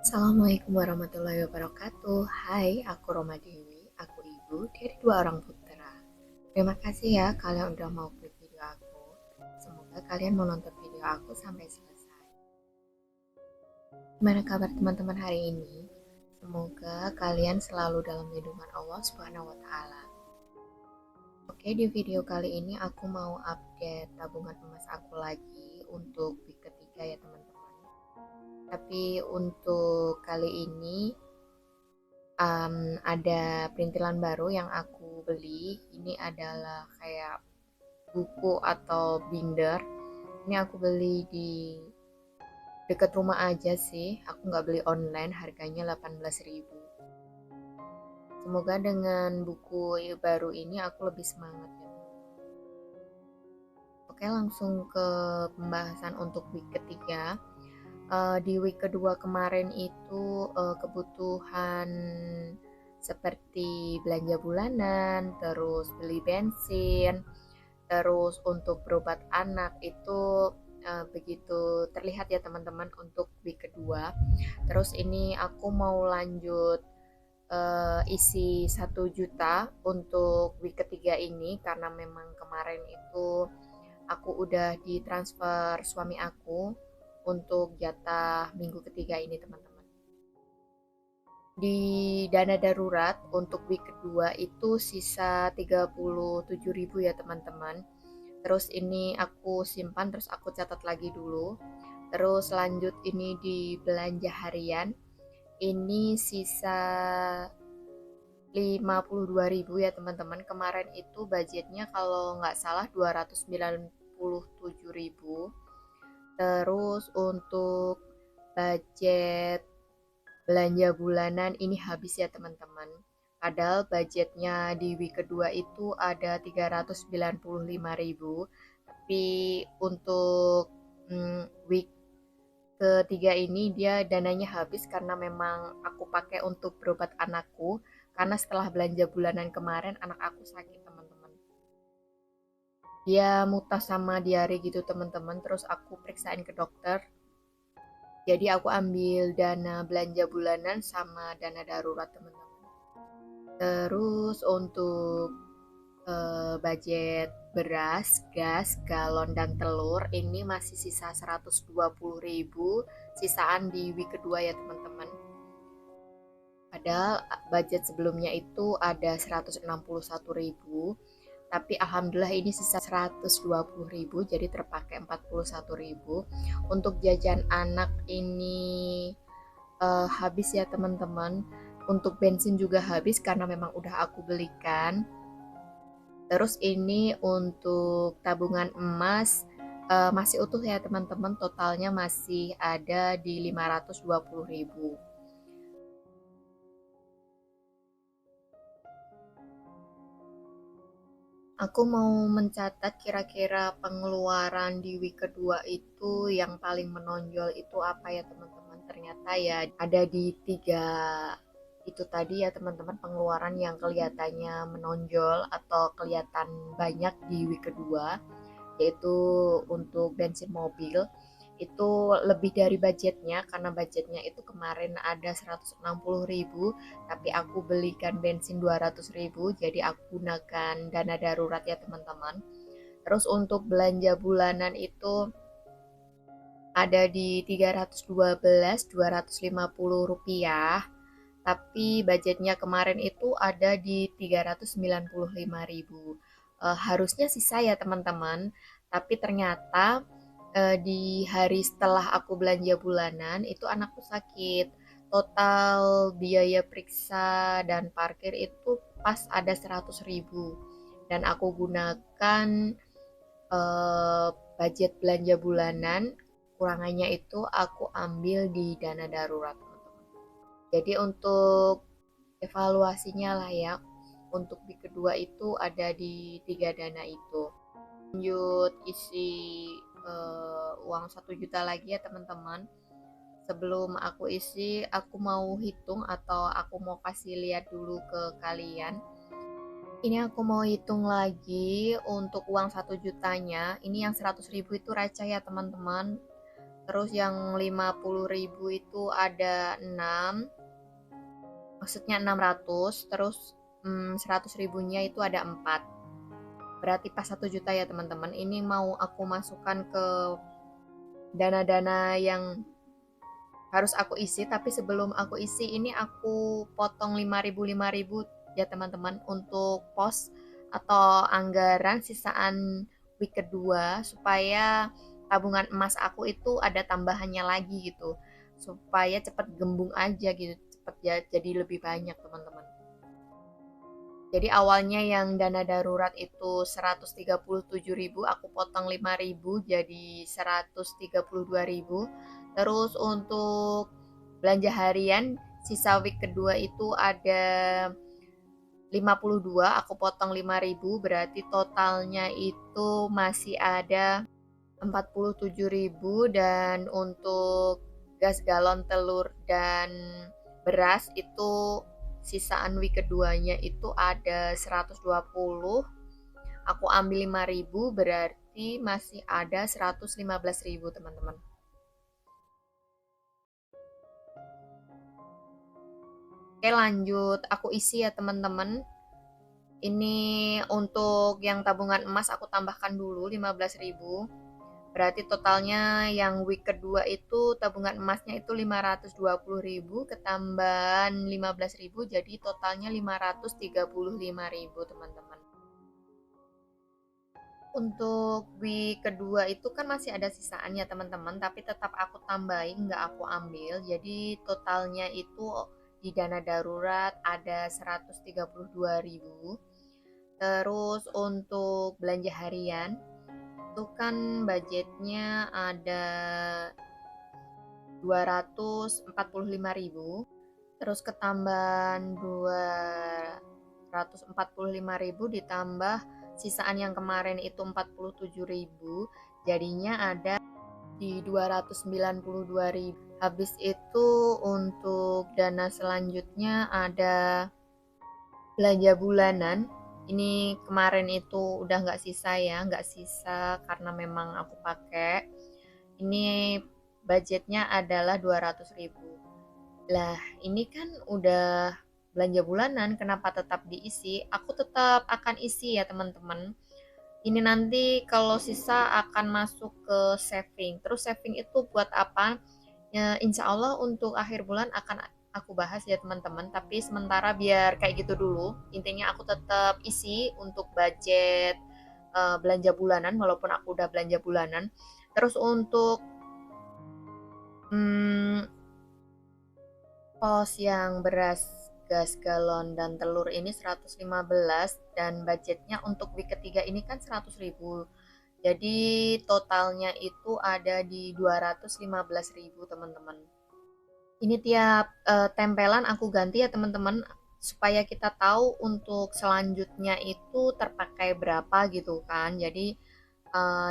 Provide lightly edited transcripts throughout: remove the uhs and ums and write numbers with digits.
Assalamualaikum warahmatullahi wabarakatuh. Hai, aku Roma Dewi. Aku ibu dari 2 orang putra. Terima kasih ya kalian udah mau klik video aku. Semoga kalian mau nonton video aku sampai selesai. Gimana kabar teman-teman hari ini? Semoga kalian selalu dalam lindungan Allah Subhanahu wa taala. Oke, di video kali ini aku mau update tabungan emas aku lagi untuk week ketiga ya teman-teman. Tapi untuk kali ini ada perintilan baru yang aku beli. Ini adalah kayak buku atau binder. Ini aku beli di dekat rumah aja sih. Aku nggak beli online, harganya 18.000. Semoga dengan buku baru ini aku lebih semangat ya. Oke, langsung ke pembahasan untuk week ketiga. Di week kedua kemarin itu kebutuhan seperti belanja bulanan, terus beli bensin, terus untuk berobat anak itu begitu terlihat ya teman-teman untuk week kedua. Terus ini aku mau lanjut isi 1 juta untuk week ketiga ini karena memang kemarin itu aku udah ditransfer suami aku untuk jatah minggu ketiga ini teman-teman. Di dana darurat untuk week kedua itu sisa 37.000 ya teman-teman. Terus ini aku simpan, terus aku catat lagi dulu. Terus lanjut ini di belanja harian. Ini sisa 52.000 ya teman-teman. Kemarin itu budgetnya kalau nggak salah 297.000. Terus untuk budget belanja bulanan ini habis ya teman-teman. Padahal budgetnya di week kedua itu ada 395.000. Tapi untuk week ketiga ini dia dananya habis karena memang aku pakai untuk berobat anakku. Karena setelah belanja bulanan kemarin anak aku sakit teman-teman. Dia mutas sama diare gitu teman-teman. Terus aku periksain ke dokter. Jadi aku ambil dana belanja bulanan sama dana darurat teman-teman. Terus untuk budget beras, gas, galon, dan telur ini masih sisa 120.000 sisaan di week kedua ya teman-teman. Padahal budget sebelumnya itu ada 161.000, tapi alhamdulillah ini sisa 120.000 jadi terpakai 41.000. Untuk jajan anak ini habis ya teman-teman. Untuk bensin juga habis karena memang udah aku belikan. Terus ini untuk tabungan emas masih utuh ya teman-teman, totalnya masih ada di 520.000. Aku mau mencatat kira-kira pengeluaran di week kedua itu yang paling menonjol itu apa ya teman-teman. Ternyata ya ada di 3 itu tadi ya teman-teman, pengeluaran yang kelihatannya menonjol atau kelihatan banyak di week kedua, yaitu untuk bensin mobil. Itu lebih dari budgetnya karena budgetnya itu kemarin ada 160.000, tapi aku belikan bensin 200.000, jadi aku gunakan dana darurat ya teman-teman. Terus untuk belanja bulanan itu ada di 312.250 rupiah, tapi budgetnya kemarin itu ada di 395.000. Harusnya sisa ya teman-teman, tapi ternyata di hari setelah aku belanja bulanan itu anakku sakit. Total biaya periksa dan parkir itu pas ada 100.000, dan aku gunakan budget belanja bulanan, kurangannya itu aku ambil di dana darurat teman-teman. Jadi untuk evaluasinya lah ya, untuk di kedua itu ada di 3 dana itu. Lanjut isi uang 1 juta lagi ya teman-teman. Sebelum aku isi, aku mau hitung atau aku mau kasih lihat dulu ke kalian. Ini aku mau hitung lagi untuk uang 1 jutanya. Ini yang 100.000 itu receh ya teman-teman. Terus yang 50.000 itu ada 6, maksudnya 600. Terus 100 ribunya itu ada 4. Berarti pas 1 juta ya teman-teman. Ini mau aku masukkan ke dana-dana yang harus aku isi, tapi sebelum aku isi ini aku potong 5.000 ya teman-teman untuk pos atau anggaran sisaan week kedua, supaya tabungan emas aku itu ada tambahannya lagi gitu, supaya cepet gembung aja gitu, cepet jadi lebih banyak teman-teman. Jadi awalnya yang dana darurat itu 137.000, aku potong 5.000 jadi 132.000. Terus untuk belanja harian sisa week kedua itu ada 52, aku potong 5.000, berarti totalnya itu masih ada 47.000. Dan untuk gas galon, telur, dan beras itu sisaan week keduanya itu ada 120. Aku ambil 5.000, berarti masih ada 115.000 teman-teman. Oke, lanjut aku isi ya teman-teman. Ini untuk yang tabungan emas aku tambahkan dulu 15.000. Berarti totalnya yang week kedua itu tabungan emasnya itu 520.000 ketambahan 15.000, jadi totalnya 535.000 teman-teman. Untuk week kedua itu kan masih ada sisaan ya teman-teman, tapi tetap aku tambahin, nggak aku ambil. Jadi totalnya itu di dana darurat ada 132.000. Terus untuk belanja harian itu kan budgetnya ada 245.000, terus ketambahan 245.000 ditambah sisaan yang kemarin itu 47.000, jadinya ada di 292.000. Habis itu untuk dana selanjutnya ada belanja bulanan. Ini kemarin itu udah nggak sisa ya, nggak sisa karena memang aku pakai. Ini budgetnya adalah 200.000. Lah, ini kan udah belanja bulanan, kenapa tetap diisi? Aku tetap akan isi ya teman-teman. Ini nanti kalau sisa akan masuk ke saving. Terus saving itu buat apa? Ya, insya Allah untuk akhir bulan akan aku bahas ya teman-teman. Tapi sementara biar kayak gitu dulu. Intinya aku tetap isi untuk budget belanja bulanan, walaupun aku udah belanja bulanan. Terus untuk pos yang beras, gas galon, dan telur ini 115, dan budgetnya untuk week ketiga ini kan 100.000. Jadi totalnya itu ada di 215.000 teman-teman. Ini tiap tempelan aku ganti ya teman-teman, supaya kita tahu untuk selanjutnya itu terpakai berapa gitu kan. Jadi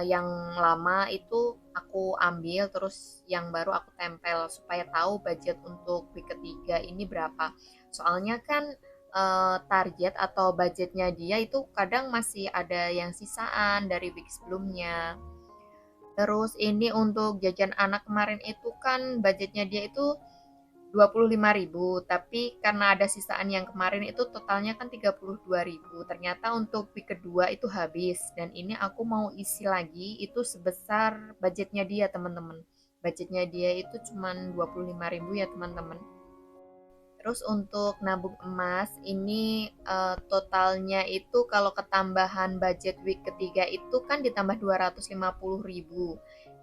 yang lama itu aku ambil, terus yang baru aku tempel supaya tahu budget untuk week ketiga ini berapa. Soalnya kan target atau budgetnya dia itu kadang masih ada yang sisaan dari week sebelumnya. Terus ini untuk jajan anak kemarin itu kan budgetnya dia itu 25.000, tapi karena ada sisaan yang kemarin itu totalnya kan 32.000. Ternyata untuk week kedua itu habis, dan ini aku mau isi lagi itu sebesar budgetnya dia teman-teman. Budgetnya dia itu cuma 25.000 ya teman-teman. Terus untuk nabung emas ini totalnya itu kalau ketambahan budget week ketiga itu kan ditambah 250.000.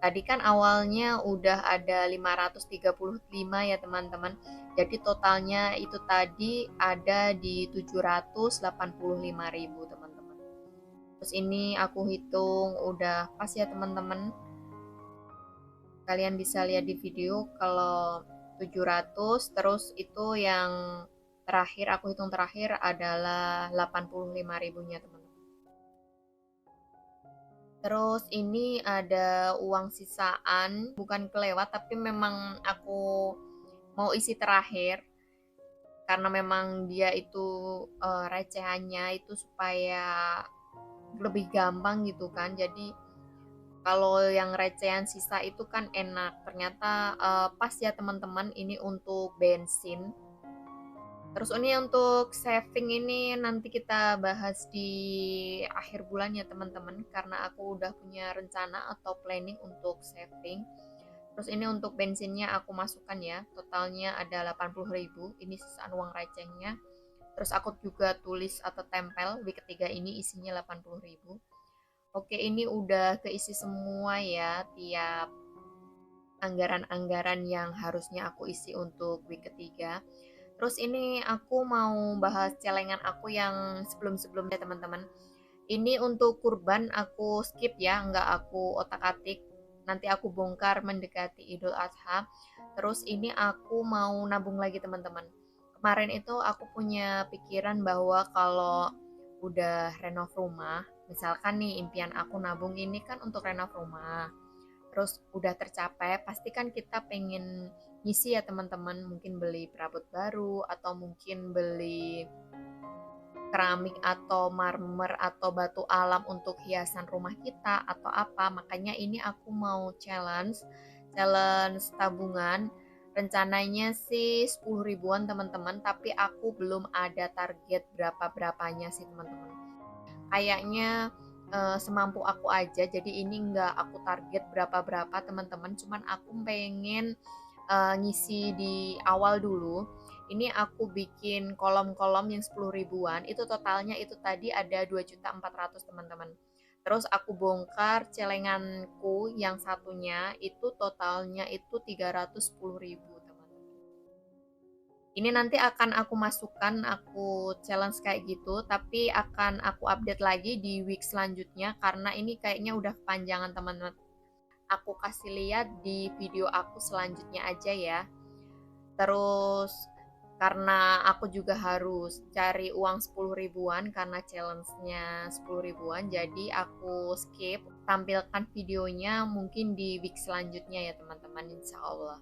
Tadi kan awalnya udah ada 535 ya teman-teman. Jadi totalnya itu tadi ada di 785.000 teman-teman. Terus ini aku hitung udah pas ya teman-teman. Kalian bisa lihat di video kalau 700, terus itu yang terakhir aku hitung terakhir adalah 85 ribunya teman-teman. Terus ini ada uang sisaan, bukan kelewat tapi memang aku mau isi terakhir karena memang dia itu recehannya itu supaya lebih gampang gitu kan. Jadi Kalau yang recehan sisa itu kan enak. Ternyata pas ya teman-teman, ini untuk bensin. Terus ini untuk saving ini nanti kita bahas di akhir bulan ya teman-teman, karena aku udah punya rencana atau planning untuk saving. Terus ini untuk bensinnya aku masukkan ya, totalnya ada 80.000, ini sisaan uang recehnya. Terus aku juga tulis atau tempel week ketiga ini isinya 80.000. Oke, ini udah keisi semua ya tiap anggaran-anggaran yang harusnya aku isi untuk week ketiga. Terus ini aku mau bahas celengan aku yang sebelum-sebelumnya teman-teman. Ini untuk kurban aku skip ya, nggak aku otak-atik. Nanti aku bongkar mendekati Idul Adha. Terus ini aku mau nabung lagi teman-teman. Kemarin itu aku punya pikiran bahwa kalau udah renov rumah, misalkan nih impian aku nabung ini kan untuk renov rumah, terus udah tercapai, pasti kan kita pengen ngisi ya teman-teman, mungkin beli perabot baru atau mungkin beli keramik atau marmer atau batu alam untuk hiasan rumah kita atau apa. Makanya ini aku mau challenge challenge tabungan. Rencananya sih 10 ribuan teman-teman, tapi aku belum ada target berapa-berapanya sih teman-teman. Kayaknya semampu aku aja, jadi ini nggak aku target berapa-berapa teman-teman, cuman aku pengen ngisi di awal dulu. Ini aku bikin kolom-kolom yang 10 ribuan, itu totalnya itu tadi ada 2.400.000 teman-teman. Terus aku bongkar celenganku yang satunya itu totalnya itu 310.000 teman-teman. Ini nanti akan aku masukkan, aku challenge kayak gitu, tapi akan aku update lagi di week selanjutnya karena ini kayaknya udah kepanjangan teman-teman. Aku kasih lihat di video aku selanjutnya aja ya. Terus karena aku juga harus cari uang 10 ribuan karena challenge-nya 10 ribuan, jadi aku skip, tampilkan videonya mungkin di week selanjutnya ya teman-teman, insya Allah.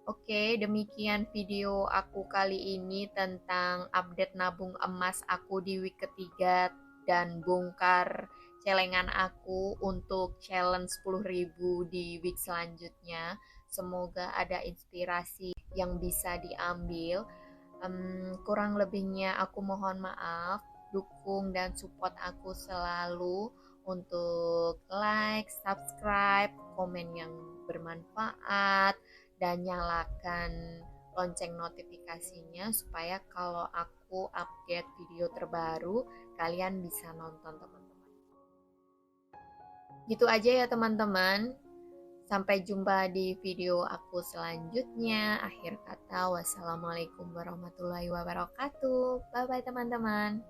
Oke, demikian video aku kali ini tentang update nabung emas aku di week ketiga dan bongkar celengan aku untuk challenge 10.000 di week selanjutnya. Semoga ada inspirasi yang bisa diambil. Kurang lebihnya aku mohon maaf. Dukung dan support aku selalu untuk like, subscribe, komen yang bermanfaat, dan nyalakan lonceng notifikasinya supaya kalau aku update video terbaru kalian bisa nonton teman-teman. Gitu aja ya teman-teman. Sampai jumpa di video aku selanjutnya. Akhir kata, wassalamualaikum warahmatullahi wabarakatuh. Bye bye teman-teman.